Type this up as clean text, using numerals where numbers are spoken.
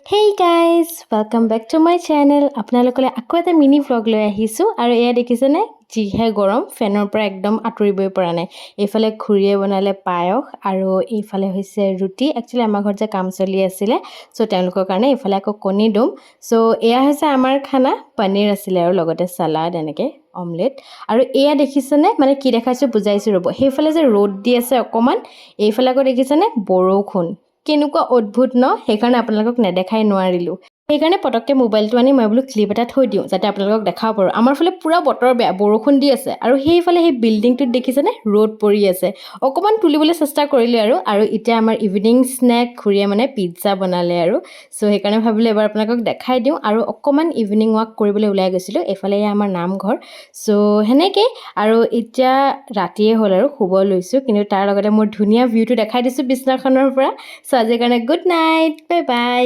Hey guys, welcome back to my channel. আপোনালোকলৈ আকৌ এটা মিনি vlog লৈ আহিছো আৰু এয়া দেখিছেনে জিহে গৰম ফেনৰ পৰা একদম আঁতৰিবই পৰা নাই। এইফালে খুৰিয়ে বনালে পায়স আৰু এইফালে হৈছে ৰুটি। একচুয়ালি আমাৰ ঘৰত যে কাম চলি আছিল সো তেওঁলোকৰ কাৰণে এইফালে আকৌ কণী দম। সো এয়া হৈছে আমাৰ খানা, পনীৰ আছিল আৰু লগতে সালাড এনেকে অমলেট। আৰু এয়া দেখিছেনে মানে কি দেখাইছো বুজাইছো ৰব। সেইফালে যে ৰ'দ দি আছে অকমান, এইফালে আকৌ দেখিছেনে বৰষুণ। কেনেকুৱা অদ্ভুত ন, সেইকাৰণে আপোনালোকক নেদেখাই নোৱাৰিলো। সেইকাৰণে পটককে মোবাইলটো আনি মই বোলো ক্লিপ এটা থৈ দিওঁ যাতে আপোনালোকক দেখাব পাৰো। আমাৰ ফালে পুৰা বতৰ বেয়া, বৰষুণ দি আছে আৰু সেইফালে সেই বিল্ডিংটোত দেখিছেনে ৰ'দ পৰি আছে। অকমান তুলিবলৈ চেষ্টা কৰিলে আৰু এতিয়া আমাৰ ইভিনিং স্নেক খুৰিয়ে মানে পিজ্জা বনালে আৰু সো সেইকাৰণে ভাবিলে এবাৰ আপোনালোকক দেখাই দিওঁ আৰু অকমান ইভিনিং ৱাক কৰিবলৈ ওলাই গৈছিলো। এফালে আমাৰ নামঘৰ, সো হেনেকে আৰু এতিয়া ৰাতিয়ে হ'ল আৰু শুব লৈছো, কিন্তু তাৰ লগতে মোৰ ধুনীয়া ভিউটো দেখাই দিছো বিছনাখনৰ পৰা। সো আজিৰ কাৰণে গুড নাইট, বাই বাই।